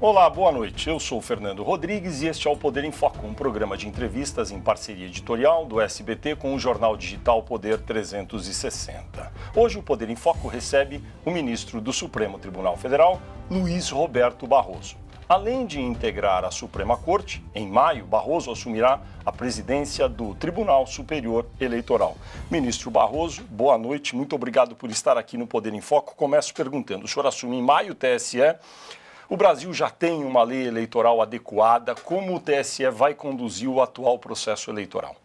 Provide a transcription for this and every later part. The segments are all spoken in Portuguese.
Olá, boa noite. Eu sou o Fernando Rodrigues e este é o Poder em Foco, um programa de entrevistas em parceria editorial do SBT com o jornal digital Poder 360. Hoje o Poder em Foco recebe o ministro do Supremo Tribunal Federal, Luiz Roberto Barroso. Além de integrar a Suprema Corte, em maio, Barroso assumirá a presidência do Tribunal Superior Eleitoral. Ministro Barroso, boa noite, muito obrigado por estar aqui no Poder em Foco. Começo perguntando, o senhor assume em maio o TSE, o Brasil já tem uma lei eleitoral adequada, como o TSE vai conduzir o atual processo eleitoral?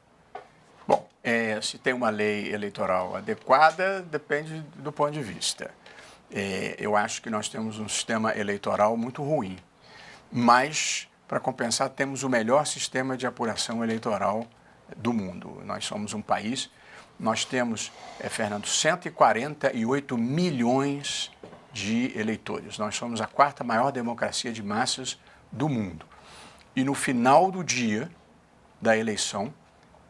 Bom, se tem uma lei eleitoral adequada, depende do ponto de vista. Eu acho que nós temos um sistema eleitoral muito ruim. Mas, para compensar, temos o melhor sistema de apuração eleitoral do mundo. Nós somos um país, nós temos, Fernando, 148 milhões de eleitores. Nós somos a quarta maior democracia de massas do mundo. E no final do dia da eleição,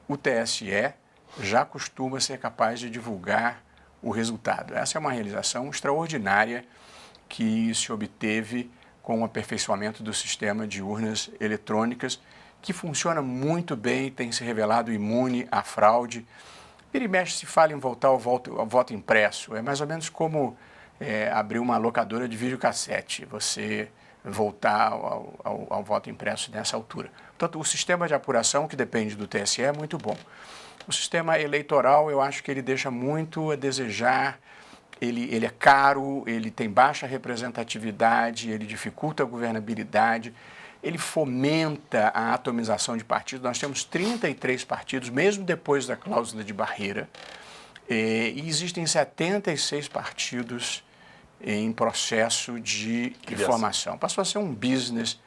o TSE já costuma ser capaz de divulgar o resultado. Essa é uma realização extraordinária que se obteve com o aperfeiçoamento do sistema de urnas eletrônicas, que funciona muito bem, tem se revelado imune à fraude. Vira e mexe se fala em voltar ao voto impresso. É mais ou menos como abrir uma locadora de videocassete, você voltar ao voto impresso nessa altura. Portanto, o sistema de apuração, que depende do TSE, é muito bom. O sistema eleitoral, eu acho que ele deixa muito a desejar. Ele é caro, ele tem baixa representatividade, ele dificulta a governabilidade, ele fomenta a atomização de partidos. Nós temos 33 partidos, mesmo depois da cláusula de barreira, e existem 76 partidos em processo de formação. Passou a ser um business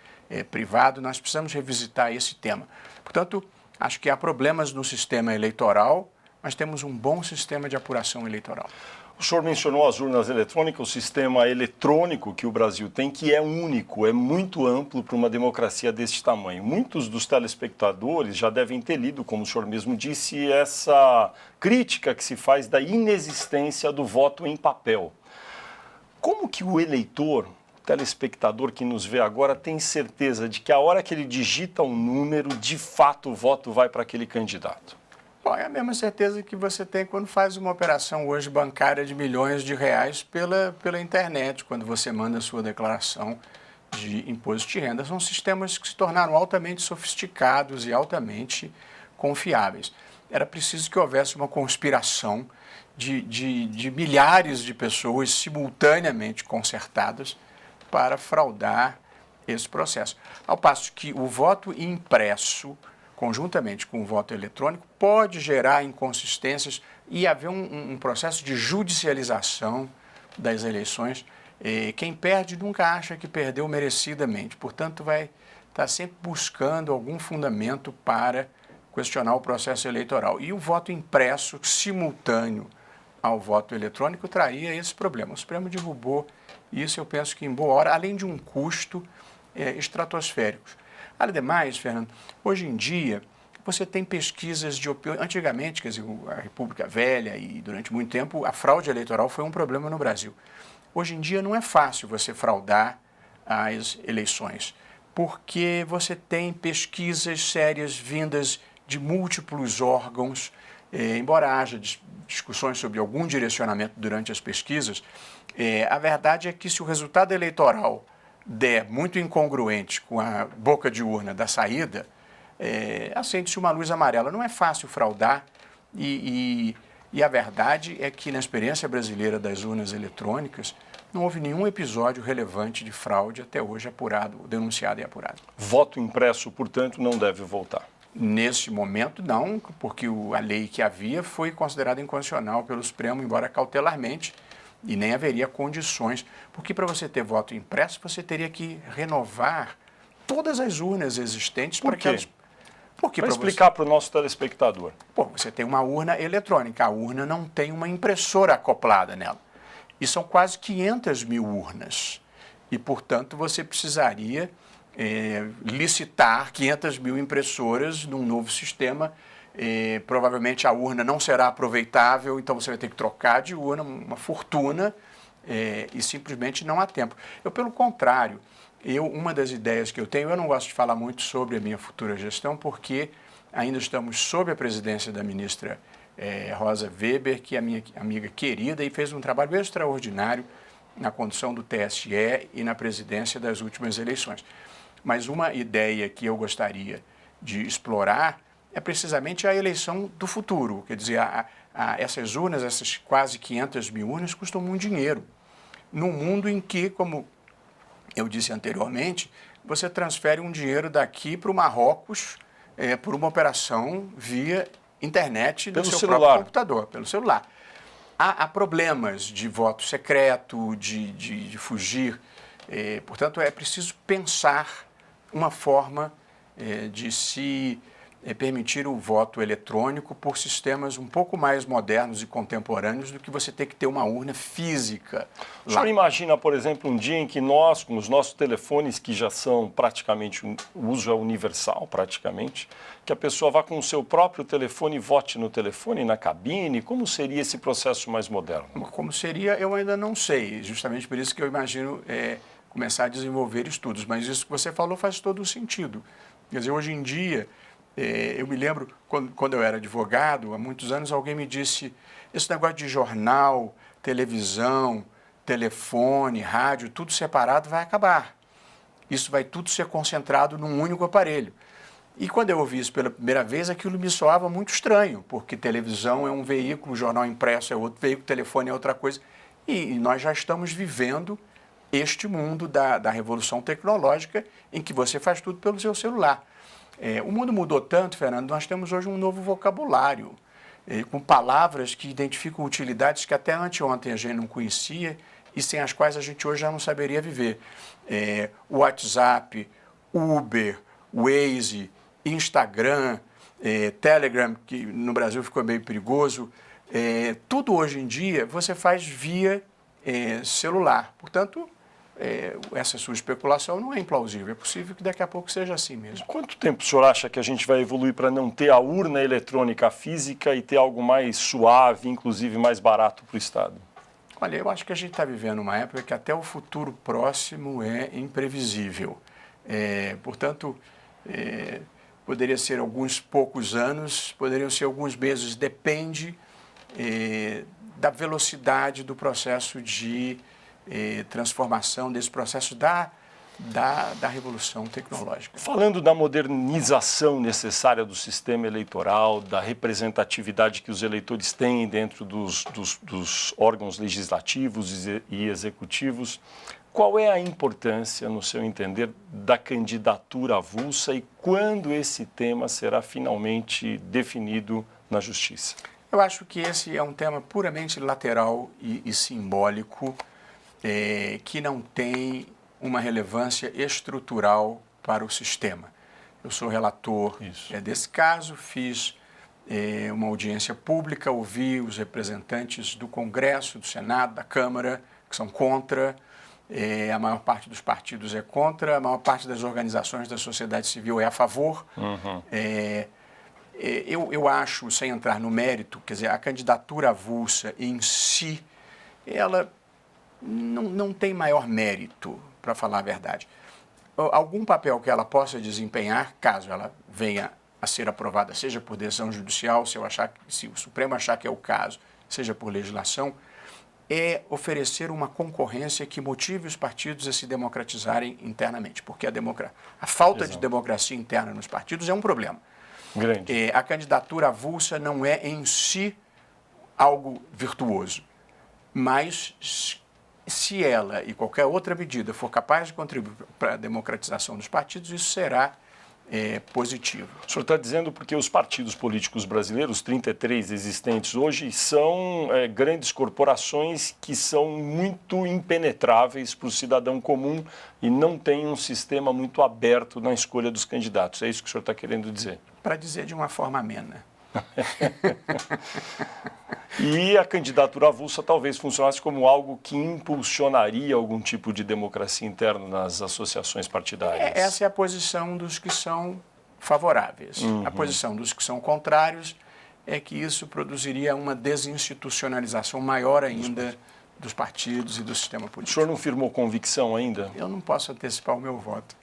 privado, nós precisamos revisitar esse tema. Portanto, acho que há problemas no sistema eleitoral, mas temos um bom sistema de apuração eleitoral. O senhor mencionou as urnas eletrônicas, o sistema eletrônico que o Brasil tem, que é único, é muito amplo para uma democracia deste tamanho. Muitos dos telespectadores já devem ter lido, como o senhor mesmo disse, essa crítica que se faz da inexistência do voto em papel. Como que o eleitor, o telespectador que nos vê agora, tem certeza de que a hora que ele digita um número, de fato o voto vai para aquele candidato? Bom, é a mesma certeza que você tem quando faz uma operação hoje bancária de milhões de reais pela internet, quando você manda a sua declaração de imposto de renda. São sistemas que se tornaram altamente sofisticados e altamente confiáveis. Era preciso que houvesse uma conspiração de milhares de pessoas simultaneamente concertadas para fraudar esse processo. Ao passo que o voto impresso, conjuntamente com o voto eletrônico, pode gerar inconsistências e haver um processo de judicialização das eleições. Quem perde nunca acha que perdeu merecidamente, portanto vai estar sempre buscando algum fundamento para questionar o processo eleitoral. E o voto impresso simultâneo ao voto eletrônico traria esse problema. O Supremo derrubou isso, eu penso que em boa hora, além de um custo estratosférico. Além do mais, Fernando, hoje em dia você tem pesquisas de opinião. Antigamente, quer dizer, a República Velha e durante muito tempo a fraude eleitoral foi um problema no Brasil. Hoje em dia não é fácil você fraudar as eleições, porque você tem pesquisas sérias vindas de múltiplos órgãos, embora haja discussões sobre algum direcionamento durante as pesquisas, a verdade é que se o resultado eleitoral der muito incongruente com a boca de urna da saída, acende-se uma luz amarela. Não é fácil fraudar e a verdade é que na experiência brasileira das urnas eletrônicas não houve nenhum episódio relevante de fraude até hoje apurado, denunciado e apurado. Voto impresso, portanto, não deve voltar? Nesse momento, não, porque a lei que havia foi considerada inconstitucional pelo Supremo, embora cautelarmente, e nem haveria condições, porque para você ter voto impresso, você teria que renovar todas as urnas existentes. Por quê? Para explicar para o nosso telespectador. Você tem uma urna eletrônica, a urna não tem uma impressora acoplada nela. E são quase 500 mil urnas. E, portanto, você precisaria licitar 500 mil impressoras num novo sistema. Provavelmente a urna não será aproveitável, então você vai ter que trocar de urna, uma fortuna, e simplesmente não há tempo. Eu, pelo contrário, Uma das ideias que eu tenho, eu não gosto de falar muito sobre a minha futura gestão, porque ainda estamos sob a presidência da ministra Rosa Weber, que é a minha amiga querida e fez um trabalho extraordinário na condução do TSE e na presidência das últimas eleições. Mas uma ideia que eu gostaria de explorar é precisamente a eleição do futuro. Quer dizer, essas urnas, essas quase 500 mil urnas, custam muito dinheiro. Num mundo em que, como eu disse anteriormente, você transfere um dinheiro daqui para o Marrocos por uma operação via internet no seu próprio computador, pelo celular. Há problemas de voto secreto, de fugir. Portanto, é preciso pensar uma forma de se permitir o voto eletrônico por sistemas um pouco mais modernos e contemporâneos do que você ter que ter uma urna física lá. O senhor imagina, por exemplo, um dia em que nós, com os nossos telefones, que já são praticamente, o uso é universal praticamente, que a pessoa vá com o seu próprio telefone e vote no telefone, na cabine? Como seria esse processo mais moderno? Como seria, eu ainda não sei. Justamente por isso que eu imagino começar a desenvolver estudos. Mas isso que você falou faz todo o sentido. Quer dizer, hoje em dia, eu me lembro, quando eu era advogado, há muitos anos, alguém me disse, esse negócio de jornal, televisão, telefone, rádio, tudo separado vai acabar. Isso vai tudo ser concentrado num único aparelho. E quando eu ouvi isso pela primeira vez, aquilo me soava muito estranho, porque televisão é um veículo, jornal impresso é outro veículo, telefone é outra coisa. E nós já estamos vivendo este mundo da revolução tecnológica em que você faz tudo pelo seu celular. O mundo mudou tanto, Fernando, nós temos hoje um novo vocabulário, com palavras que identificam utilidades que até anteontem a gente não conhecia e sem as quais a gente hoje já não saberia viver. WhatsApp, Uber, Waze, Instagram, Telegram, que no Brasil ficou meio perigoso, tudo hoje em dia você faz via celular. Portanto, essa sua especulação não é implausível. É possível que daqui a pouco seja assim mesmo. Quanto tempo o senhor acha que a gente vai evoluir para não ter a urna eletrônica física e ter algo mais suave, inclusive mais barato para o Estado? Olha, eu acho que a gente está vivendo uma época que até o futuro próximo é imprevisível. Portanto, poderia ser alguns poucos anos, poderiam ser alguns meses, depende da velocidade do processo de transformação, desse processo da revolução tecnológica. Falando da modernização necessária do sistema eleitoral, da representatividade que os eleitores têm dentro dos órgãos legislativos e executivos, qual é a importância, no seu entender, da candidatura avulsa e quando esse tema será finalmente definido na Justiça? Eu acho que esse é um tema puramente lateral e simbólico, que não tem uma relevância estrutural para o sistema. Eu sou relator desse caso, fiz uma audiência pública, ouvi os representantes do Congresso, do Senado, da Câmara, que são contra, a maior parte dos partidos é contra, a maior parte das organizações da sociedade civil é a favor. Uhum. Eu acho, sem entrar no mérito, quer dizer, a candidatura avulsa em si, ela não tem maior mérito, para falar a verdade. Algum papel que ela possa desempenhar, caso ela venha a ser aprovada, seja por decisão judicial, se o Supremo achar que é o caso, seja por legislação, é oferecer uma concorrência que motive os partidos a se democratizarem internamente, porque a falta de democracia interna nos partidos é um problema. Grande. A candidatura avulsa não é em si algo virtuoso, mas se ela e qualquer outra medida for capaz de contribuir para a democratização dos partidos, isso será positivo. O senhor está dizendo porque os partidos políticos brasileiros, 33 existentes hoje, são grandes corporações que são muito impenetráveis para o cidadão comum e não têm um sistema muito aberto na escolha dos candidatos. É isso que o senhor está querendo dizer? Para dizer de uma forma amena. E a candidatura avulsa talvez funcionasse como algo que impulsionaria algum tipo de democracia interna nas associações partidárias. Essa é a posição dos que são favoráveis. Uhum. A posição dos que são contrários é que isso produziria uma desinstitucionalização maior ainda dos partidos e do sistema O político. senhor não firmou convicção ainda? Eu não posso antecipar o meu voto.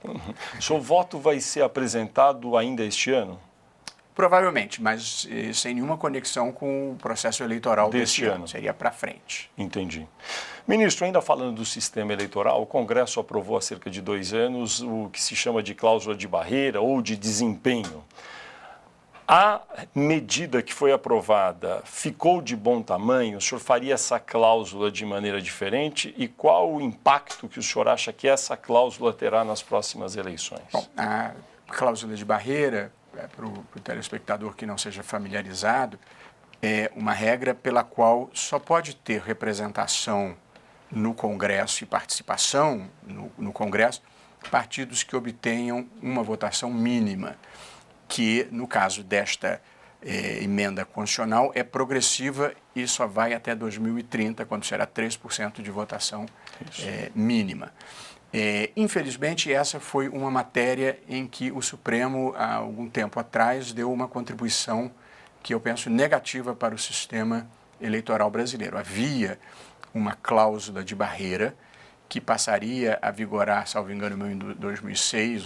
O seu voto vai ser apresentado ainda este ano? Provavelmente, mas sem nenhuma conexão com o processo eleitoral deste ano. Seria para frente. Entendi. Ministro, ainda falando do sistema eleitoral, o Congresso aprovou há cerca de 2 anos o que se chama de cláusula de barreira ou de desempenho. A medida que foi aprovada ficou de bom tamanho? O senhor faria essa cláusula de maneira diferente? E qual o impacto que o senhor acha que essa cláusula terá nas próximas eleições? Bom, a cláusula de barreira, para o telespectador que não seja familiarizado, é uma regra pela qual só pode ter representação no Congresso e participação no Congresso partidos que obtenham uma votação mínima, que, no caso desta emenda constitucional, é progressiva e só vai até 2030, quando será 3% de votação mínima. Infelizmente, essa foi uma matéria em que o Supremo, há algum tempo atrás, deu uma contribuição que eu penso negativa para o sistema eleitoral brasileiro. Havia uma cláusula de barreira que passaria a vigorar, salvo engano, em 2006.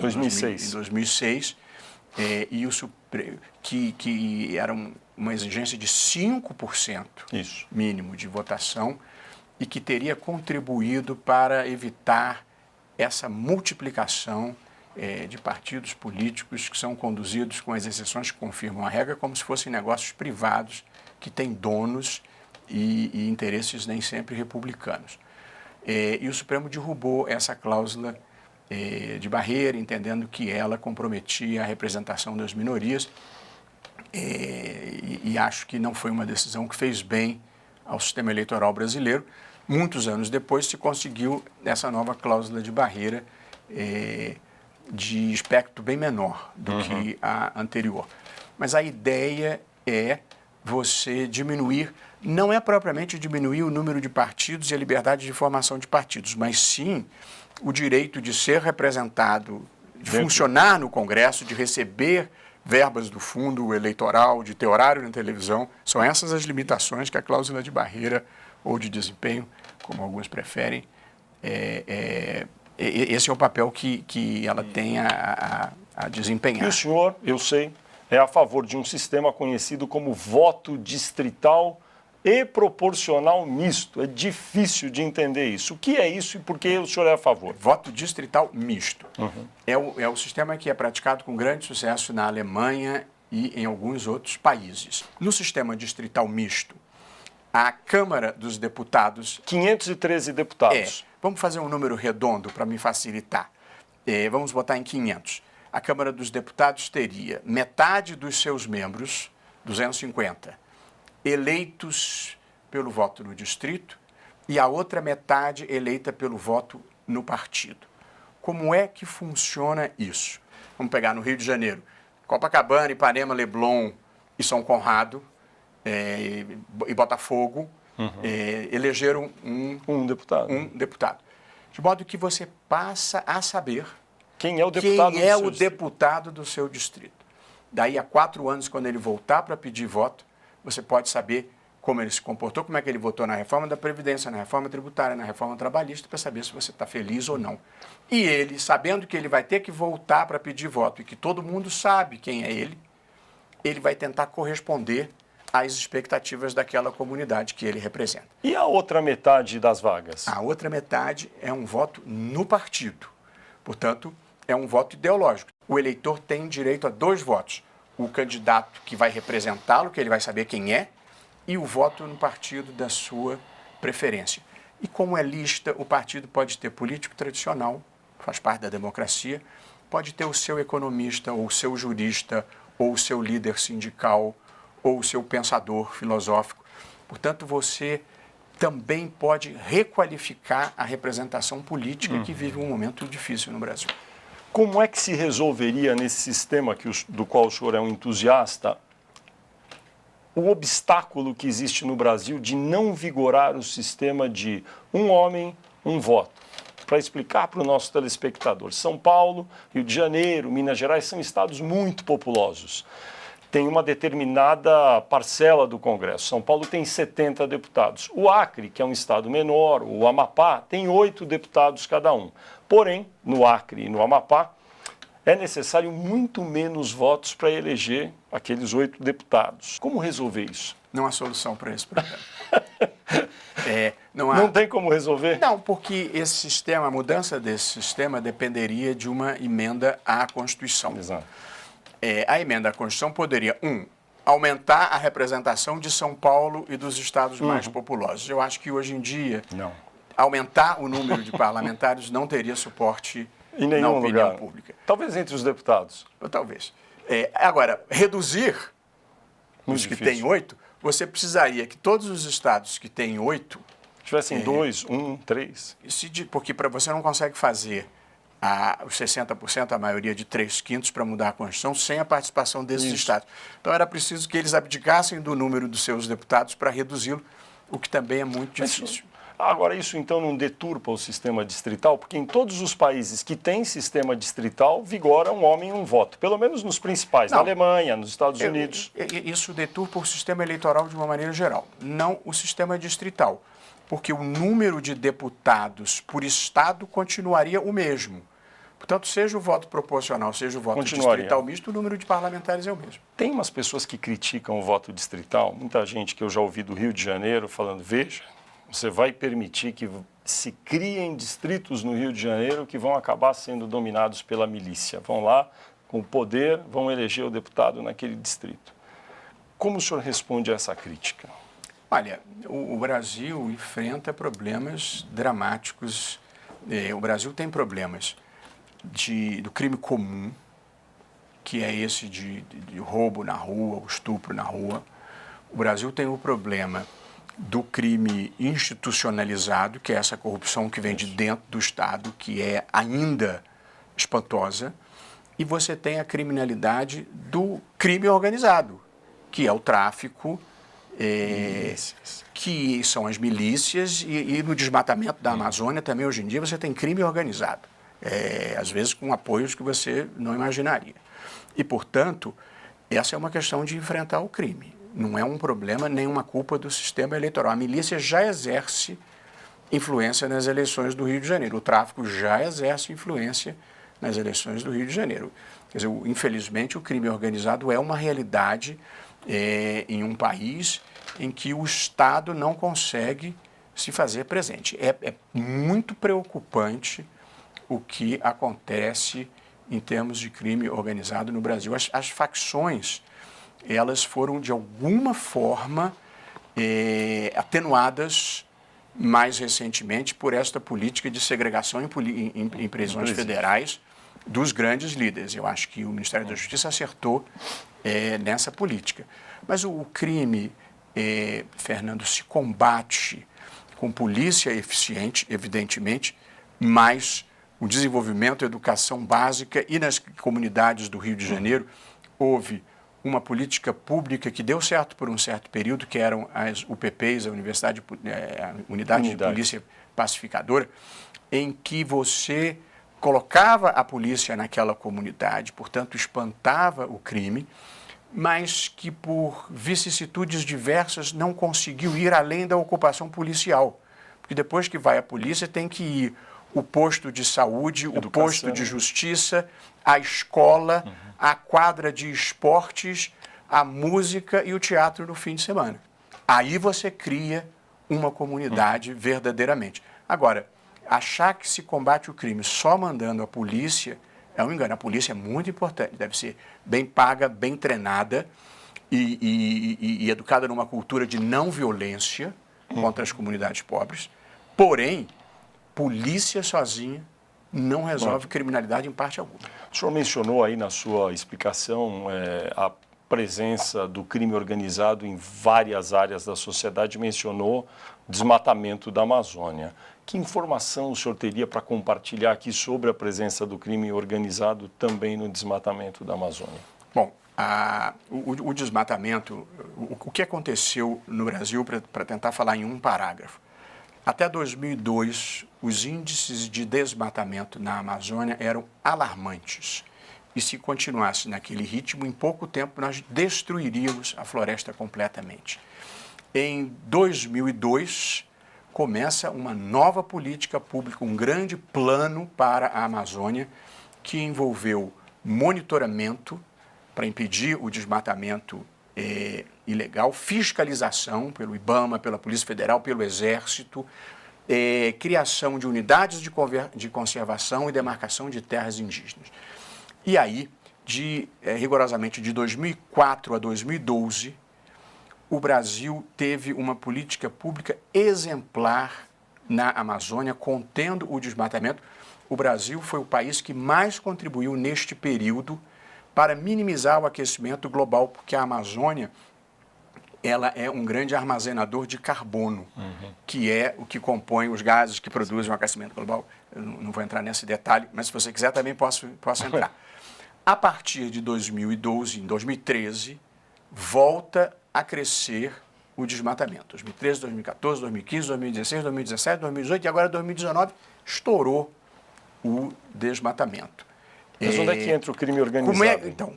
E que era uma exigência de 5% mínimo de votação e que teria contribuído para evitar essa multiplicação de partidos políticos que são conduzidos, com as exceções que confirmam a regra, como se fossem negócios privados que têm donos e interesses nem sempre republicanos. E o Supremo derrubou essa cláusula de barreira, entendendo que ela comprometia a representação das minorias, e acho que não foi uma decisão que fez bem ao sistema eleitoral brasileiro. Muitos anos depois se conseguiu essa nova cláusula de barreira de espectro bem menor do que a anterior. Mas a ideia é você diminuir, não é propriamente diminuir o número de partidos e a liberdade de formação de partidos, mas sim o direito de ser representado, de funcionar no Congresso, de receber verbas do fundo eleitoral, de ter horário na televisão. São essas as limitações que a cláusula de barreira ou de desempenho, como alguns preferem, esse é o papel que ela tem a desempenhar. E o senhor, eu sei, é a favor de um sistema conhecido como voto distrital e proporcional misto. É difícil de entender isso. O que é isso e por que o senhor é a favor? Voto distrital misto. É o sistema que é praticado com grande sucesso na Alemanha e em alguns outros países. No sistema distrital misto, a Câmara dos Deputados... 513 deputados. Vamos fazer um número redondo para me facilitar. Vamos botar em 500. A Câmara dos Deputados teria metade dos seus membros, 250, eleitos pelo voto no distrito e a outra metade eleita pelo voto no partido. Como é que funciona isso? Vamos pegar no Rio de Janeiro. Copacabana, Ipanema, Leblon e São Conrado e Botafogo elegeram um deputado. De modo que você passa a saber quem é o deputado do seu distrito. Daí a 4 anos, quando ele voltar para pedir voto, você pode saber como ele se comportou, como é que ele votou na reforma da Previdência, na reforma tributária, na reforma trabalhista, para saber se você está feliz ou não. E ele, sabendo que ele vai ter que voltar para pedir voto e que todo mundo sabe quem é ele vai tentar corresponder às expectativas daquela comunidade que ele representa. E a outra metade das vagas? A outra metade é um voto no partido. Portanto, é um voto ideológico. O eleitor tem direito a 2 votos. O candidato que vai representá-lo, que ele vai saber quem é, e o voto no partido da sua preferência. E como é lista, o partido pode ter político tradicional, faz parte da democracia, pode ter o seu economista, ou o seu jurista, ou o seu líder sindical, ou o seu pensador filosófico. Portanto, você também pode requalificar a representação política que vive um momento difícil no Brasil. Como é que se resolveria nesse sistema do qual o senhor é um entusiasta o obstáculo que existe no Brasil de não vigorar o sistema de um homem, um voto? Para explicar para o nosso telespectador, São Paulo, Rio de Janeiro, Minas Gerais são estados muito populosos. tem uma determinada parcela do Congresso. São Paulo tem 70 deputados. O Acre, que é um estado menor, o Amapá, tem 8 deputados cada um. Porém, no Acre e no Amapá, é necessário muito menos votos para eleger aqueles 8 deputados. Como resolver isso? Não há solução para esse problema. Não tem como resolver? Não, porque esse sistema, a mudança desse sistema dependeria de uma emenda à Constituição. Exato. A emenda à Constituição poderia, aumentar a representação de São Paulo e dos estados mais populosos. Eu acho que hoje em dia, aumentar o número de parlamentares não teria suporte em nenhum na opinião lugar. Pública. Talvez entre os deputados. Talvez. Agora, reduzir os que têm 8, você precisaria que todos os estados que têm 8... tivessem 2, 1, 3. Porque você não consegue fazer os 60%, a maioria de 3/5 para mudar a Constituição, sem a participação desses estados. Então, era preciso que eles abdicassem do número dos seus deputados para reduzi-lo, o que também é muito difícil. Agora, isso então não deturpa o sistema distrital? Porque em todos os países que têm sistema distrital, vigora um homem e um voto. Pelo menos nos principais, na Alemanha, nos Estados Unidos. Isso deturpa o sistema eleitoral de uma maneira geral, não o sistema distrital. Porque o número de deputados por estado continuaria o mesmo. Portanto, seja o voto proporcional, seja o voto distrital misto, o número de parlamentares é o mesmo. Tem umas pessoas que criticam o voto distrital, muita gente que eu já ouvi do Rio de Janeiro falando, veja, você vai permitir que se criem distritos no Rio de Janeiro que vão acabar sendo dominados pela milícia. Vão lá, com o poder, vão eleger o deputado naquele distrito. Como o senhor responde a essa crítica? Olha, o Brasil enfrenta problemas dramáticos. O Brasil tem problemas do crime comum, que é esse de roubo na rua, o estupro na rua. O Brasil tem o problema do crime institucionalizado, que é essa corrupção que vem de dentro do Estado, que é ainda espantosa. E você tem a criminalidade do crime organizado, que é o tráfico, que são as milícias, e no desmatamento da Amazônia também, hoje em dia, você tem crime organizado, às vezes com apoios que você não imaginaria. E, portanto, essa é uma questão de enfrentar o crime. Não é um problema nem uma culpa do sistema eleitoral. A milícia já exerce influência nas eleições do Rio de Janeiro. O tráfico já exerce influência nas eleições do Rio de Janeiro. Quer dizer, infelizmente, o crime organizado é uma realidade em um país em que o Estado não consegue se fazer presente. É muito preocupante o que acontece em termos de crime organizado no Brasil. As facções, elas foram, de alguma forma, atenuadas mais recentemente por esta política de segregação em prisões federais dos grandes líderes. Eu acho que o Ministério da Justiça acertou nessa política. Mas o crime, Fernando, se combate com polícia eficiente, evidentemente, mas o desenvolvimento, a educação básica, e nas comunidades do Rio de Janeiro houve uma política pública que deu certo por um certo período, que eram as UPPs, a Unidade de Polícia Pacificadora, em que você colocava a polícia naquela comunidade, portanto, espantava o crime, mas que por vicissitudes diversas não conseguiu ir além da ocupação policial. Porque depois que vai a polícia, tem que ir o posto de saúde, o posto de justiça, a escola, a quadra de esportes, a música e o teatro no fim de semana. Aí você cria uma comunidade verdadeiramente. Agora, achar que se combate o crime só mandando a polícia é um engano. A polícia é muito importante, deve ser bem paga, bem treinada e educada numa cultura de não violência contra as comunidades pobres. Porém, polícia sozinha não resolve criminalidade em parte alguma. O senhor mencionou aí na sua explicação a presença do crime organizado em várias áreas da sociedade, mencionou desmatamento da Amazônia. Que informação o senhor teria para compartilhar aqui sobre a presença do crime organizado também no desmatamento da Amazônia? Bom, o desmatamento, o que aconteceu no Brasil, para tentar falar em um parágrafo, até 2002, os índices de desmatamento na Amazônia eram alarmantes. E se continuasse naquele ritmo, em pouco tempo nós destruiríamos a floresta completamente. Em 2002, começa uma nova política pública, um grande plano para a Amazônia, que envolveu monitoramento para impedir o desmatamento ilegal, fiscalização pelo IBAMA, pela Polícia Federal, pelo Exército, criação de unidades de conservação e demarcação de terras indígenas. E aí, rigorosamente de 2004 a 2012, o Brasil teve uma política pública exemplar na Amazônia, contendo o desmatamento. O Brasil foi o país que mais contribuiu neste período para minimizar o aquecimento global, porque a Amazônia ela é um grande armazenador de carbono, que é o que compõe os gases que produzem o aquecimento global. Eu não vou entrar nesse detalhe, mas se você quiser também posso entrar. A partir de 2012, em 2013, volta a crescer o desmatamento. 2013, 2014, 2015, 2016, 2017, 2018 e agora 2019 estourou o desmatamento. Mas onde é que entra o crime organizado?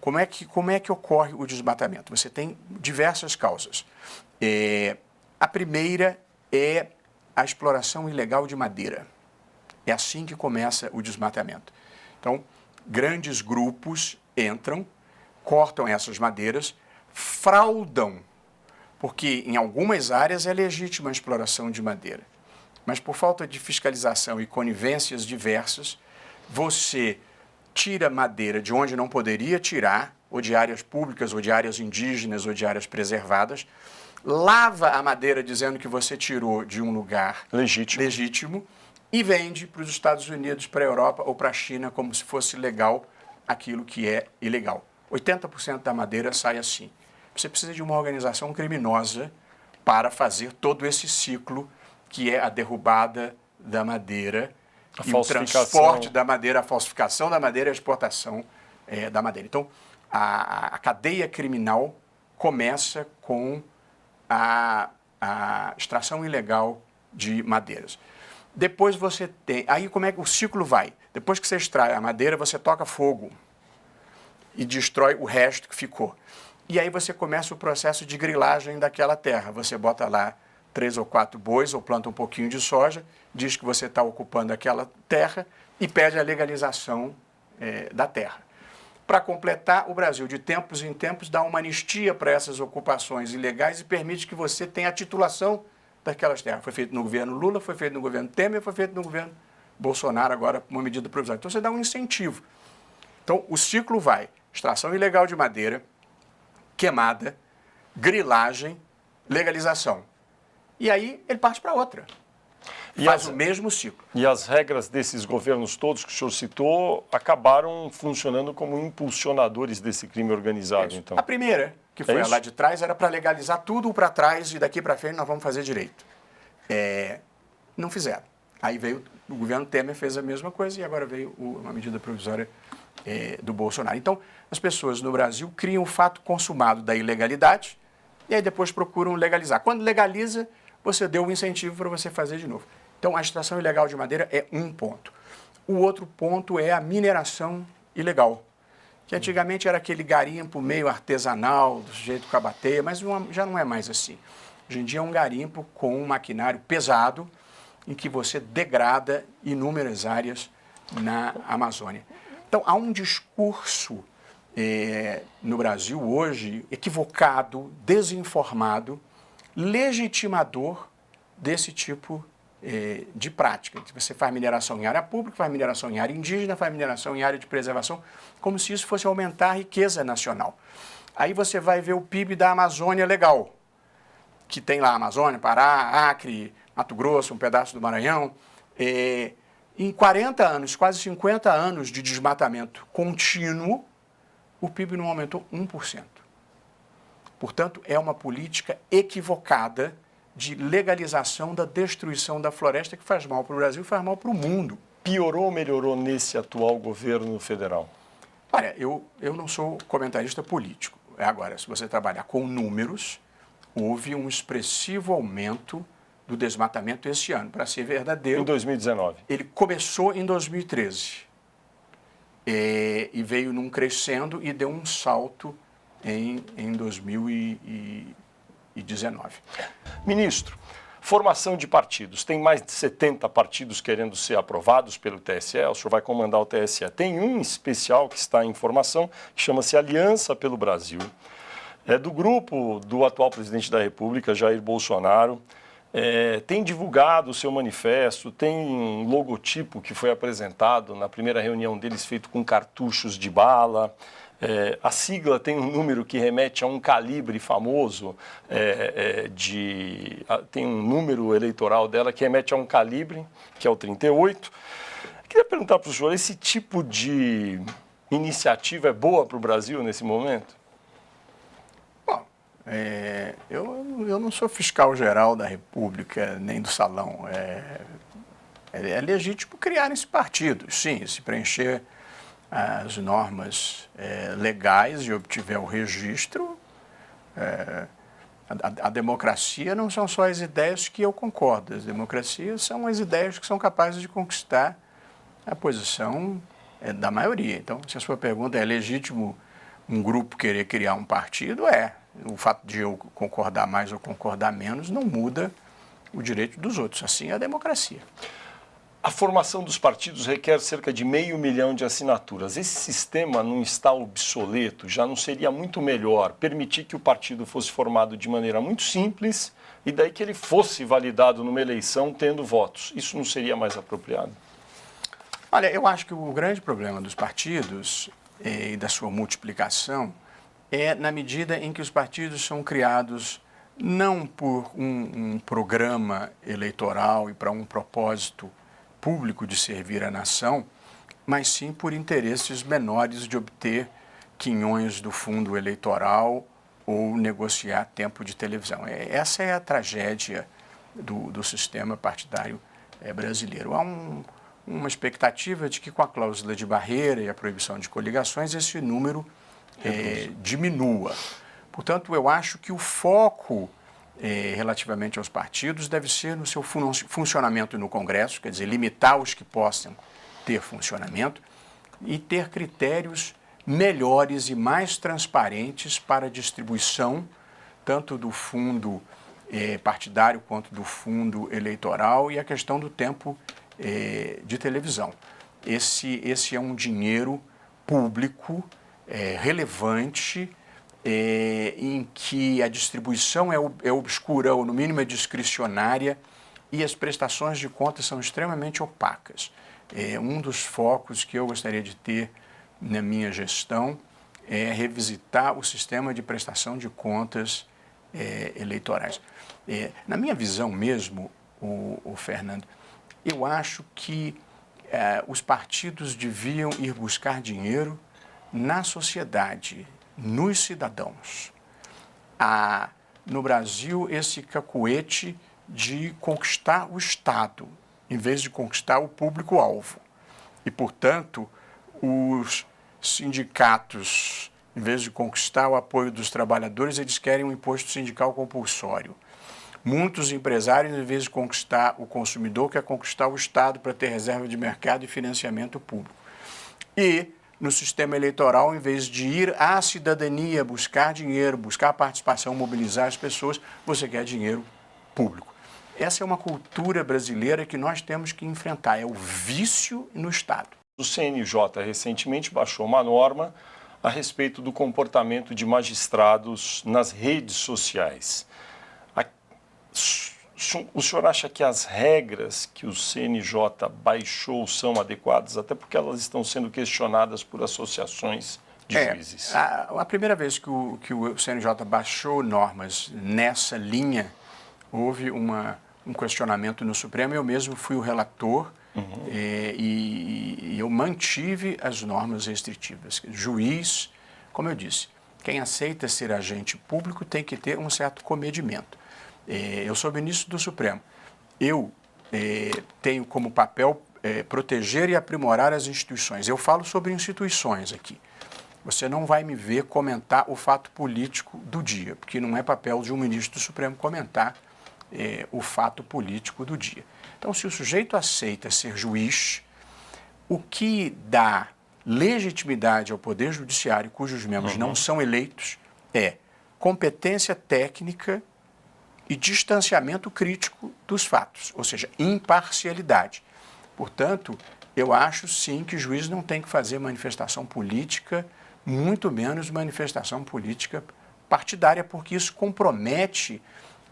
Como é que ocorre o desmatamento? Você tem diversas causas. A primeira é a exploração ilegal de madeira. É assim que começa o desmatamento. Então, grandes grupos entram, cortam essas madeiras, fraudam, porque em algumas áreas é legítima a exploração de madeira, mas por falta de fiscalização e conivências diversas, você tira madeira de onde não poderia tirar, ou de áreas públicas, ou de áreas indígenas, ou de áreas preservadas, lava a madeira dizendo que você tirou de um lugar legítimo e vende para os Estados Unidos, para a Europa ou para a China como se fosse legal aquilo que é ilegal. 80% da madeira sai assim. Você precisa de uma organização criminosa para fazer todo esse ciclo que é a derrubada da madeira, e o transporte da madeira, a falsificação da madeira e a exportação da madeira. Então, a cadeia criminal começa com a extração ilegal de madeiras. Depois você tem... Aí como é que o ciclo vai? Depois que você extrai a madeira, você toca fogo e destrói o resto que ficou. E aí você começa o processo de grilagem daquela terra. Você bota lá 3 ou 4 bois ou planta um pouquinho de soja, diz que você está ocupando aquela terra e pede a legalização da terra. Para completar, o Brasil, de tempos em tempos, dá uma anistia para essas ocupações ilegais e permite que você tenha a titulação daquelas terras. Foi feito no governo Lula, foi feito no governo Temer, foi feito no governo Bolsonaro, agora uma medida provisória. Então você dá um incentivo. Então o ciclo vai: extração ilegal de madeira, queimada, grilagem, legalização. E aí ele parte para outra. Faz o mesmo ciclo. E as regras desses governos todos que o senhor citou acabaram funcionando como impulsionadores desse crime organizado, então? A primeira, que foi a lá de trás, era para legalizar tudo para trás e daqui para frente nós vamos fazer direito. Não fizeram. Aí veio o governo Temer, fez a mesma coisa e agora veio uma medida provisória do Bolsonaro. Então, as pessoas no Brasil criam o fato consumado da ilegalidade e aí depois procuram legalizar. Quando legaliza, você deu um incentivo para você fazer de novo. Então, a extração ilegal de madeira é um ponto. O outro ponto é a mineração ilegal, que antigamente era aquele garimpo meio artesanal, do jeito cabateia, mas já não é mais assim. Hoje em dia é um garimpo com um maquinário pesado, em que você degrada inúmeras áreas na Amazônia. Então, há um discurso no Brasil hoje equivocado, desinformado, legitimador desse tipo de prática. Você faz mineração em área pública, faz mineração em área indígena, faz mineração em área de preservação, como se isso fosse aumentar a riqueza nacional. Aí você vai ver o PIB da Amazônia legal, que tem lá Amazônia, Pará, Acre, Mato Grosso, um pedaço do Maranhão. Em 40 anos, quase 50 anos de desmatamento contínuo, o PIB não aumentou 1%. Portanto, é uma política equivocada de legalização da destruição da floresta que faz mal para o Brasil e faz mal para o mundo. Piorou ou melhorou nesse atual governo federal? Olha, eu não sou comentarista político. Agora, se você trabalhar com números, houve um expressivo aumento do desmatamento este ano, para ser verdadeiro. Em 2019. Ele começou em 2013. e veio num crescendo e deu um salto em 2019. Ministro, formação de partidos. Tem mais de 70 partidos querendo ser aprovados pelo TSE. O senhor vai comandar o TSE. Tem um especial que está em formação, que chama-se Aliança pelo Brasil. É do grupo do atual presidente da República, Jair Bolsonaro. Tem divulgado o seu manifesto, tem um logotipo que foi apresentado na primeira reunião deles, feito com cartuchos de bala. A sigla tem um número que remete a um calibre famoso, tem um número eleitoral dela que remete a um calibre, que é o 38. Queria perguntar para o senhor, esse tipo de iniciativa é boa para o Brasil nesse momento? Bom, eu não sou fiscal-geral da República, nem do Salão. É legítimo criar esse partido, sim, se preencher as normas legais e obtiver o registro. A democracia não são só as ideias que eu concordo, as democracias são as ideias que são capazes de conquistar a posição da maioria. Então, se a sua pergunta é legítimo um grupo querer criar um partido, o fato de eu concordar mais ou concordar menos não muda o direito dos outros, assim é a democracia. A formação dos partidos requer cerca de 500 mil de assinaturas. Esse sistema não está obsoleto? Já não seria muito melhor permitir que o partido fosse formado de maneira muito simples e daí que ele fosse validado numa eleição tendo votos? Isso não seria mais apropriado? Olha, eu acho que o grande problema dos partidos e da sua multiplicação é na medida em que os partidos são criados não por um programa eleitoral e para um propósito público de servir a nação, mas sim por interesses menores de obter quinhões do fundo eleitoral ou negociar tempo de televisão. Essa é a tragédia do sistema partidário brasileiro. Há uma expectativa de que com a cláusula de barreira e a proibição de coligações esse número diminua. Portanto, eu acho que o foco relativamente aos partidos deve ser no seu funcionamento no Congresso, quer dizer, limitar os que possam ter funcionamento e ter critérios melhores e mais transparentes para a distribuição tanto do fundo partidário quanto do fundo eleitoral e a questão do tempo de televisão. Esse é um dinheiro público relevante, em que a distribuição é obscura ou no mínimo é discricionária e as prestações de contas são extremamente opacas. Um dos focos que eu gostaria de ter na minha gestão é revisitar o sistema de prestação de contas eleitorais. Na minha visão mesmo, o Fernando, eu acho que os partidos deviam ir buscar dinheiro na sociedade, nos cidadãos. Há no Brasil esse cacuete de conquistar o Estado, em vez de conquistar o público-alvo. E, portanto, os sindicatos, em vez de conquistar o apoio dos trabalhadores, eles querem um imposto sindical compulsório. Muitos empresários, em vez de conquistar o consumidor, querem conquistar o Estado para ter reserva de mercado e financiamento público. E no sistema eleitoral, em vez de ir à cidadania, buscar dinheiro, buscar participação, mobilizar as pessoas, você quer dinheiro público. Essa é uma cultura brasileira que nós temos que enfrentar, é o vício no Estado. O CNJ recentemente baixou uma norma a respeito do comportamento de magistrados nas redes sociais. O senhor acha que as regras que o CNJ baixou são adequadas, até porque elas estão sendo questionadas por associações de juízes? A primeira vez que o CNJ baixou normas nessa linha, houve um questionamento no Supremo, eu mesmo fui o relator e eu mantive as normas restritivas. Juiz, como eu disse, quem aceita ser agente público tem que ter um certo comedimento. Eu sou ministro do Supremo. Eu tenho como papel proteger e aprimorar as instituições. Eu falo sobre instituições aqui. Você não vai me ver comentar o fato político do dia, porque não é papel de um ministro do Supremo comentar o fato político do dia. Então, se o sujeito aceita ser juiz, o que dá legitimidade ao Poder Judiciário, cujos membros não são eleitos, é competência técnica e distanciamento crítico dos fatos, ou seja, imparcialidade. Portanto, eu acho sim que o juiz não tem que fazer manifestação política, muito menos manifestação política partidária, porque isso compromete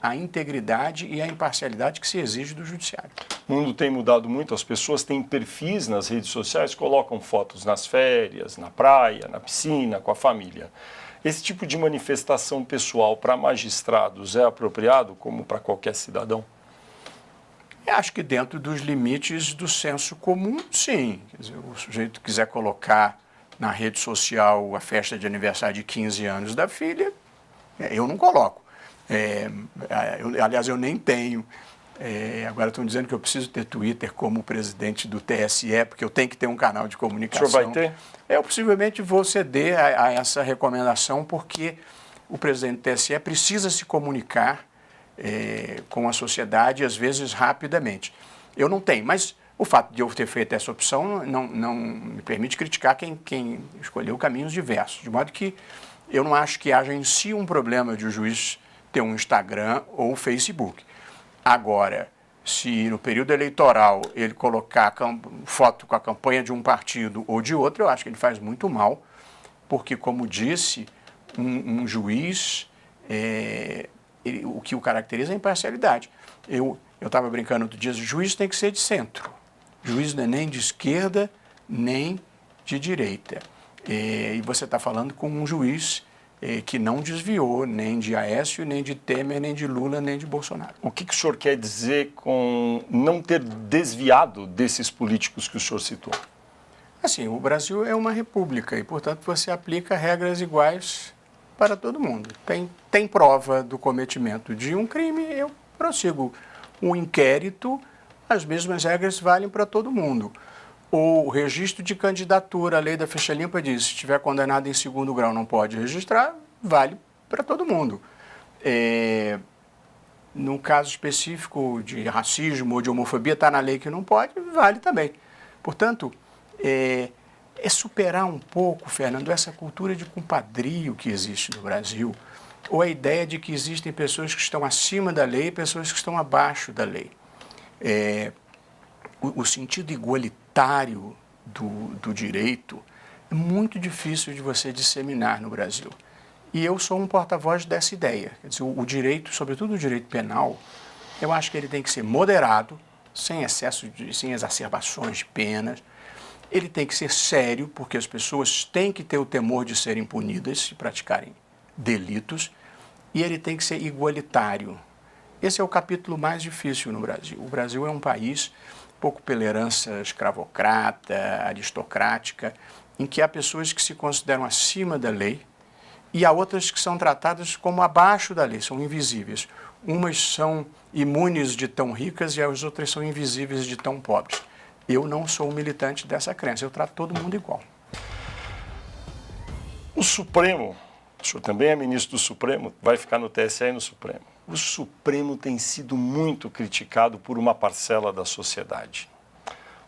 a integridade e a imparcialidade que se exige do judiciário. O mundo tem mudado muito, as pessoas têm perfis nas redes sociais, colocam fotos nas férias, na praia, na piscina, com a família. Esse tipo de manifestação pessoal para magistrados é apropriado, como para qualquer cidadão? Eu acho que dentro dos limites do senso comum, sim. Quer dizer, o sujeito quiser colocar na rede social a festa de aniversário de 15 anos da filha, eu não coloco. Aliás, eu nem tenho. Agora estão dizendo que eu preciso ter Twitter como presidente do TSE, porque eu tenho que ter um canal de comunicação. O senhor vai ter? Eu possivelmente vou ceder a essa recomendação, porque o presidente do TSE precisa se comunicar com a sociedade, às vezes rapidamente. Eu não tenho, mas o fato de eu ter feito essa opção não me permite criticar quem escolheu caminhos diversos, de modo que eu não acho que haja em si um problema de o juiz ter um Instagram ou Facebook. Agora, se no período eleitoral ele colocar foto com a campanha de um partido ou de outro, eu acho que ele faz muito mal, porque, como disse, um juiz, o que o caracteriza é a imparcialidade. Eu estava brincando outro dia, o juiz tem que ser de centro. O juiz não é nem de esquerda, nem de direita. E você está falando com um juiz que não desviou nem de Aécio, nem de Temer, nem de Lula, nem de Bolsonaro. O que o senhor quer dizer com não ter desviado desses políticos que o senhor citou? Assim, o Brasil é uma república e, portanto, você aplica regras iguais para todo mundo. Tem prova do cometimento de um crime, eu prossigo um inquérito, as mesmas regras valem para todo mundo. O registro de candidatura, a lei da ficha limpa diz, se estiver condenado em segundo grau não pode registrar, vale para todo mundo. No caso específico de racismo ou de homofobia, está na lei que não pode, vale também. Portanto, é superar um pouco, Fernando, essa cultura de compadrio que existe no Brasil, ou a ideia de que existem pessoas que estão acima da lei e pessoas que estão abaixo da lei. O sentido igualitário do direito é muito difícil de você disseminar no Brasil. E eu sou um porta-voz dessa ideia. Quer dizer, o direito, sobretudo o direito penal, eu acho que ele tem que ser moderado, sem excesso, sem exacerbações de penas. Ele tem que ser sério, porque as pessoas têm que ter o temor de serem punidas se praticarem delitos. E ele tem que ser igualitário. Esse é o capítulo mais difícil no Brasil. O Brasil é um país pouco pela herança escravocrata, aristocrática, em que há pessoas que se consideram acima da lei e há outras que são tratadas como abaixo da lei, são invisíveis. Umas são imunes de tão ricas e as outras são invisíveis de tão pobres. Eu não sou um militante dessa crença, eu trato todo mundo igual. O Supremo, o senhor também é ministro do Supremo, vai ficar no TSE e no Supremo. O Supremo tem sido muito criticado por uma parcela da sociedade.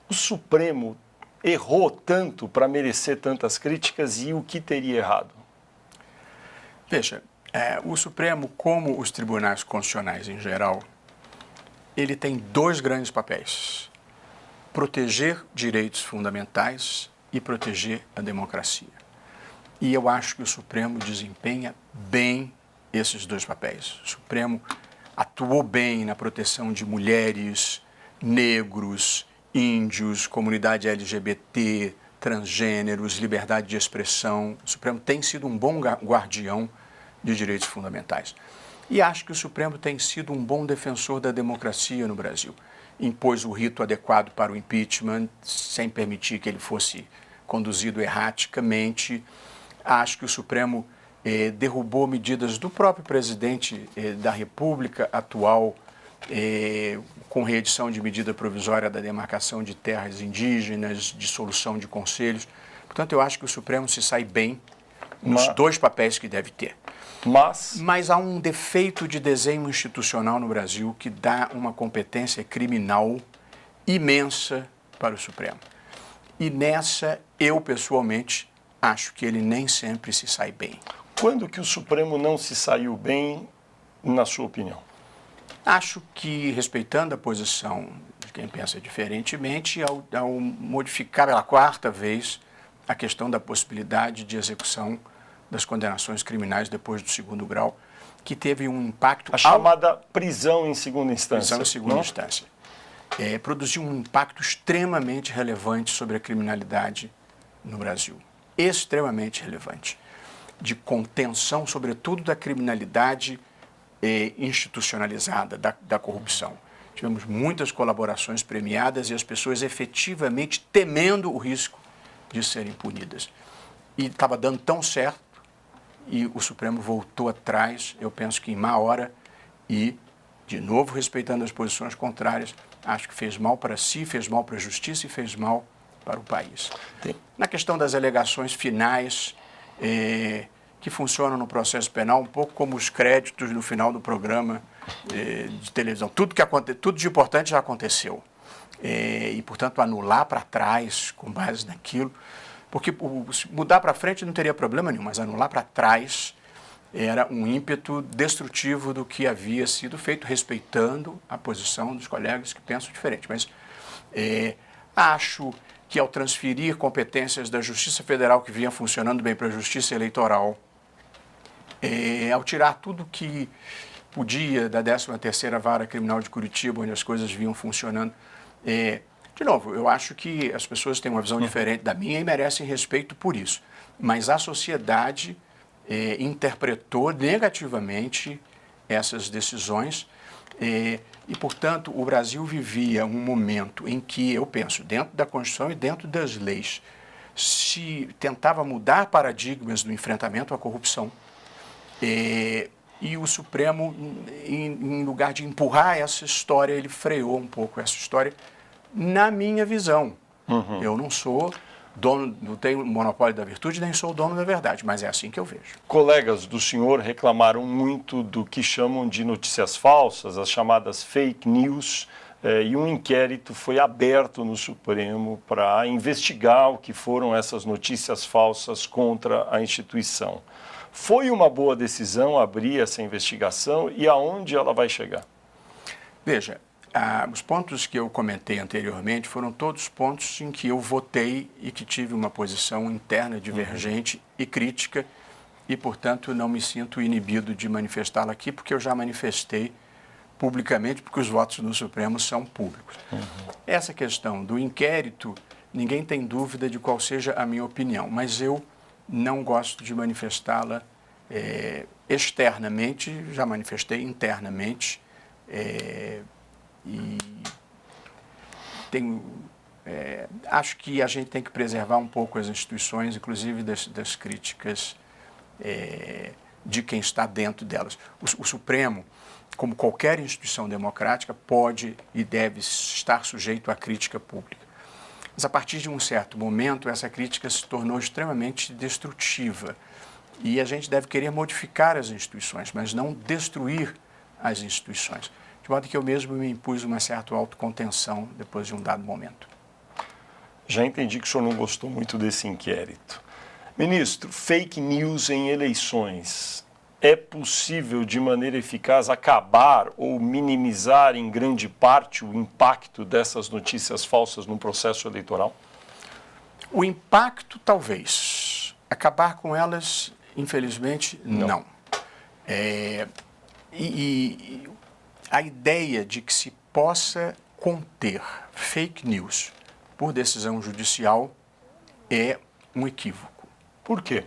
O Supremo errou tanto para merecer tantas críticas e o que teria errado? Veja, o Supremo, como os tribunais constitucionais em geral, ele tem dois grandes papéis: proteger direitos fundamentais e proteger a democracia. E eu acho que o Supremo desempenha bem esses dois papéis. O Supremo atuou bem na proteção de mulheres, negros, índios, comunidade LGBT, transgêneros, liberdade de expressão. O Supremo tem sido um bom guardião de direitos fundamentais. E acho que o Supremo tem sido um bom defensor da democracia no Brasil. Impôs o rito adequado para o impeachment, sem permitir que ele fosse conduzido erraticamente. Acho que o Supremo derrubou medidas do próprio presidente da República atual, com reedição de medida provisória da demarcação de terras indígenas, dissolução de conselhos. Portanto, eu acho que o Supremo se sai bem nos dois papéis que deve ter. Mas há um defeito de desenho institucional no Brasil que dá uma competência criminal imensa para o Supremo. E nessa, eu pessoalmente, acho que ele nem sempre se sai bem. Quando que o Supremo não se saiu bem, na sua opinião? Acho que, respeitando a posição de quem pensa diferentemente, ao modificar pela quarta vez a questão da possibilidade de execução das condenações criminais depois do segundo grau, que teve um impacto... A chamada prisão em segunda instância. Prisão em segunda instância. Produziu um impacto extremamente relevante sobre a criminalidade no Brasil. Extremamente relevante. De contenção, sobretudo, da criminalidade institucionalizada, da corrupção. Tivemos muitas colaborações premiadas e as pessoas efetivamente temendo o risco de serem punidas. E estava dando tão certo, e o Supremo voltou atrás, eu penso que em má hora, e, de novo, respeitando as posições contrárias, acho que fez mal para si, fez mal para a justiça e fez mal para o país. Sim. Na questão das alegações finais, que funcionam no processo penal um pouco como os créditos no final do programa de televisão. Tudo de importante já aconteceu. E, portanto, anular para trás com base naquilo, porque mudar para frente não teria problema nenhum, mas anular para trás era um ímpeto destrutivo do que havia sido feito, respeitando a posição dos colegas que pensam diferente. Mas acho que ao transferir competências da Justiça Federal, que vinha funcionando bem para a Justiça Eleitoral, ao tirar tudo que podia da 13ª Vara Criminal de Curitiba, onde as coisas vinham funcionando, de novo, eu acho que as pessoas têm uma visão diferente da minha e merecem respeito por isso. Mas a sociedade interpretou negativamente essas decisões e, portanto, o Brasil vivia um momento em que, eu penso, dentro da Constituição e dentro das leis, se tentava mudar paradigmas do enfrentamento à corrupção. E o Supremo, em lugar de empurrar essa história, ele freou um pouco essa história, na minha visão. Eu não sou dono, não tenho monopólio da virtude, nem sou o dono da verdade, mas é assim que eu vejo. Colegas do senhor reclamaram muito do que chamam de notícias falsas, as chamadas fake news, e um inquérito foi aberto no Supremo para investigar o que foram essas notícias falsas contra a instituição. Foi uma boa decisão abrir essa investigação e aonde ela vai chegar? Veja, os pontos que eu comentei anteriormente foram todos pontos em que eu votei e que tive uma posição interna divergente e crítica e, portanto, não me sinto inibido de manifestá-la aqui, porque eu já manifestei publicamente, porque os votos no Supremo são públicos. Essa questão do inquérito, ninguém tem dúvida de qual seja a minha opinião, mas eu não gosto de manifestá-la externamente, já manifestei internamente, e acho que a gente tem que preservar um pouco as instituições, inclusive das críticas de quem está dentro delas. O Supremo, como qualquer instituição democrática, pode e deve estar sujeito à crítica pública. Mas a partir de um certo momento, essa crítica se tornou extremamente destrutiva. E a gente deve querer modificar as instituições, mas não destruir as instituições. De modo que eu mesmo me impus uma certa autocontenção depois de um dado momento. Já entendi que o senhor não gostou muito desse inquérito. Ministro, fake news em eleições. É possível, de maneira eficaz, acabar ou minimizar em grande parte o impacto dessas notícias falsas no processo eleitoral? O impacto, talvez. Acabar com elas, infelizmente, não. A ideia de que se possa conter fake news por decisão judicial é um equívoco. Por quê?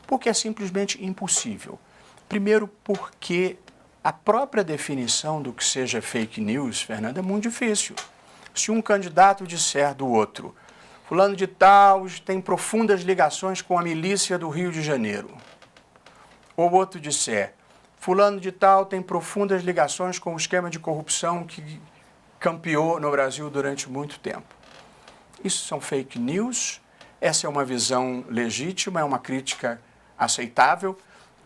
Porque é simplesmente impossível. Primeiro, porque a própria definição do que seja fake news, Fernando, é muito difícil. Se um candidato disser do outro, fulano de tal tem profundas ligações com a milícia do Rio de Janeiro, ou outro disser, fulano de tal tem profundas ligações com o esquema de corrupção que campeou no Brasil durante muito tempo. Isso são fake news, essa é uma visão legítima, é uma crítica aceitável,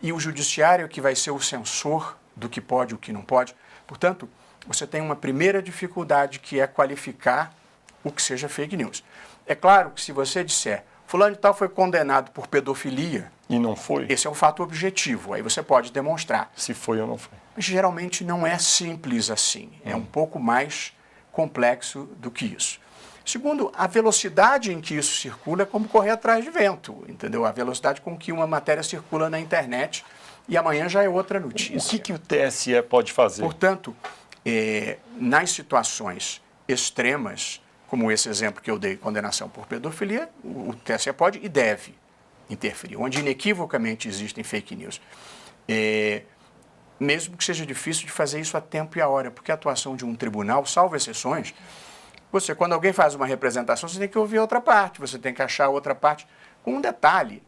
e o judiciário que vai ser o censor do que pode e o que não pode. Portanto, você tem uma primeira dificuldade que é qualificar o que seja fake news. É claro que se você disser, fulano de tal foi condenado por pedofilia, E não foi? esse é um fato objetivo, aí você pode demonstrar. Se foi ou não foi. Mas geralmente não é simples assim, é um pouco mais complexo do que isso. Segundo, a velocidade em que isso circula é como correr atrás de vento, entendeu? A velocidade com que uma matéria circula na internet e amanhã já é outra notícia. O que o TSE pode fazer? Portanto, nas situações extremas, como esse exemplo que eu dei, condenação por pedofilia, o TSE pode e deve interferir, onde inequivocamente existem fake news. Mesmo que seja difícil de fazer isso a tempo e a hora, porque a atuação de um tribunal, salvo exceções, quando alguém faz uma representação, você tem que ouvir a outra parte, você tem que achar a outra parte. Com um detalhe,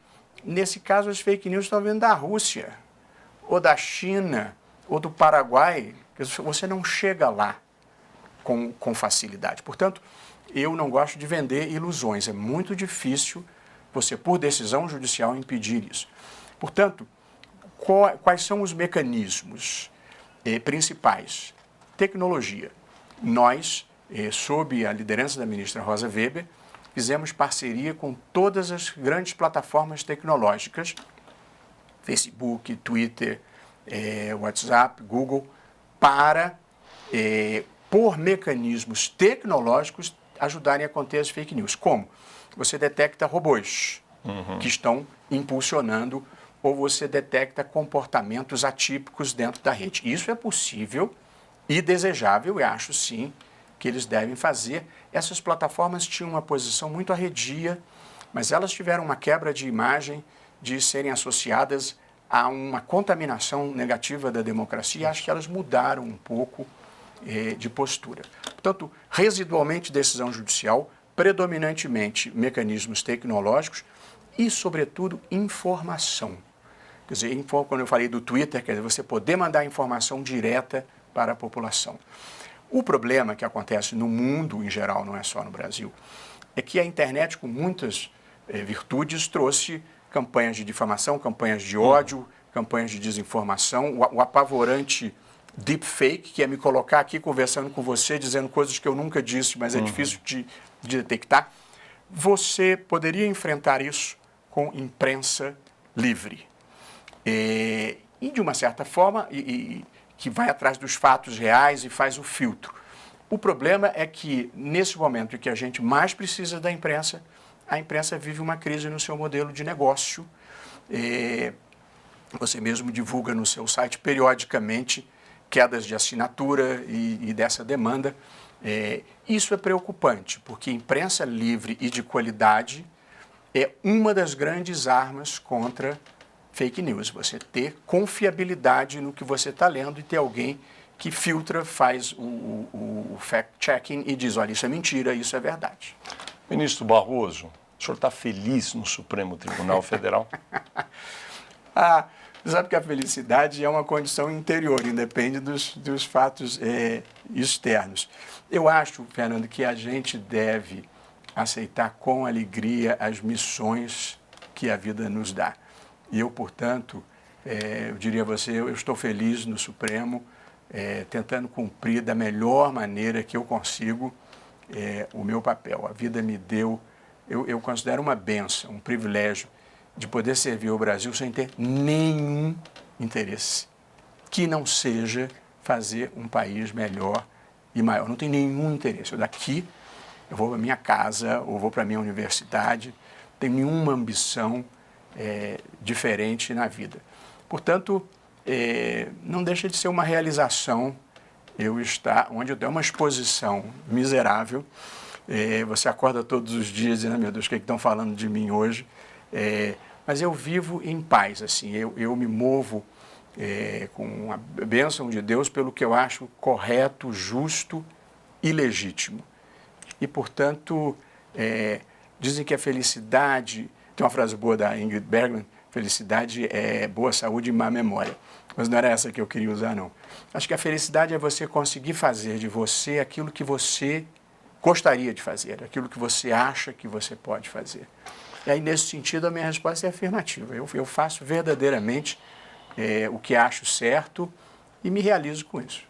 nesse caso as fake news estão vindo da Rússia, ou da China, ou do Paraguai, você não chega lá com facilidade. Portanto, eu não gosto de vender ilusões, é muito difícil você, por decisão judicial, impedir isso. Portanto, quais são os mecanismos principais? Tecnologia. Nós, sob a liderança da ministra Rosa Weber, fizemos parceria com todas as grandes plataformas tecnológicas, Facebook, Twitter, WhatsApp, Google, para, por mecanismos tecnológicos, ajudarem a conter as fake news. Como? Você detecta robôs que estão impulsionando ou você detecta comportamentos atípicos dentro da rede. Isso é possível e desejável, e acho sim que eles devem fazer. Essas plataformas tinham uma posição muito arredia, mas elas tiveram uma quebra de imagem de serem associadas a uma contaminação negativa da democracia, e acho que elas mudaram um pouco de postura. Portanto, residualmente decisão judicial, predominantemente mecanismos tecnológicos e, sobretudo, informação. Quer dizer, quando eu falei do Twitter, quer dizer, você poder mandar informação direta para a população. O problema que acontece no mundo em geral, não é só no Brasil, é que a internet, com muitas virtudes, trouxe campanhas de difamação, campanhas de ódio, campanhas de desinformação, o apavorante deepfake, que é me colocar aqui conversando com você, dizendo coisas que eu nunca disse, mas é difícil de detectar. Você poderia enfrentar isso com imprensa livre. E de uma certa forma, que vai atrás dos fatos reais e faz o filtro. O problema é que, nesse momento em que a gente mais precisa da imprensa, a imprensa vive uma crise no seu modelo de negócio. Você mesmo divulga no seu site periodicamente quedas de assinatura e dessa demanda. Isso é preocupante, porque imprensa livre e de qualidade é uma das grandes armas contra fake news. Você ter confiabilidade no que você está lendo e ter alguém que filtra, faz o fact-checking e diz, olha, isso é mentira, isso é verdade. Ministro Barroso, o senhor está feliz no Supremo Tribunal Federal? Sabe que a felicidade é uma condição interior, independe dos fatos externos. Eu acho, Fernando, que a gente deve aceitar com alegria as missões que a vida nos dá. E eu, portanto, eu diria a você, eu estou feliz no Supremo, tentando cumprir da melhor maneira que eu consigo o meu papel. A vida me deu, eu considero uma bênção, um privilégio de poder servir o Brasil sem ter nenhum interesse, que não seja fazer um país melhor e maior. Não tem nenhum interesse. Eu vou para a minha casa ou vou para a minha universidade, não tenho nenhuma ambição diferente na vida. Portanto, não deixa de ser uma realização eu estar onde eu tenho uma exposição miserável. Você acorda todos os dias dizendo, meu Deus, o que estão falando de mim hoje? Mas eu vivo em paz, assim, eu me movo com a bênção de Deus pelo que eu acho correto, justo e legítimo. E, portanto, dizem que a felicidade, tem uma frase boa da Ingrid Bergman, felicidade é boa saúde e má memória. Mas não era essa que eu queria usar, não. Acho que a felicidade é você conseguir fazer de você aquilo que você gostaria de fazer, aquilo que você acha que você pode fazer. E aí, nesse sentido, a minha resposta é afirmativa. Eu faço verdadeiramente o que acho certo e me realizo com isso.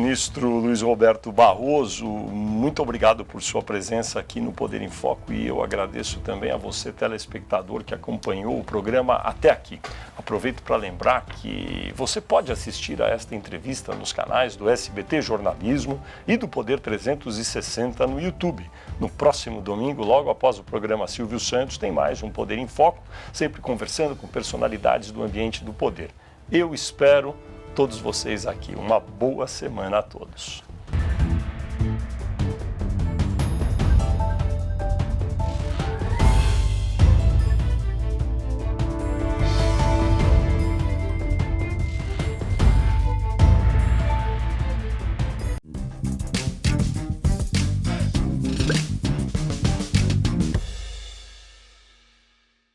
Ministro Luiz Roberto Barroso, muito obrigado por sua presença aqui no Poder em Foco e eu agradeço também a você, telespectador, que acompanhou o programa até aqui. Aproveito para lembrar que você pode assistir a esta entrevista nos canais do SBT Jornalismo e do Poder 360 no YouTube. No próximo domingo, logo após o programa Silvio Santos, tem mais um Poder em Foco, sempre conversando com personalidades do ambiente do poder. Eu espero todos vocês aqui. Uma boa semana a todos.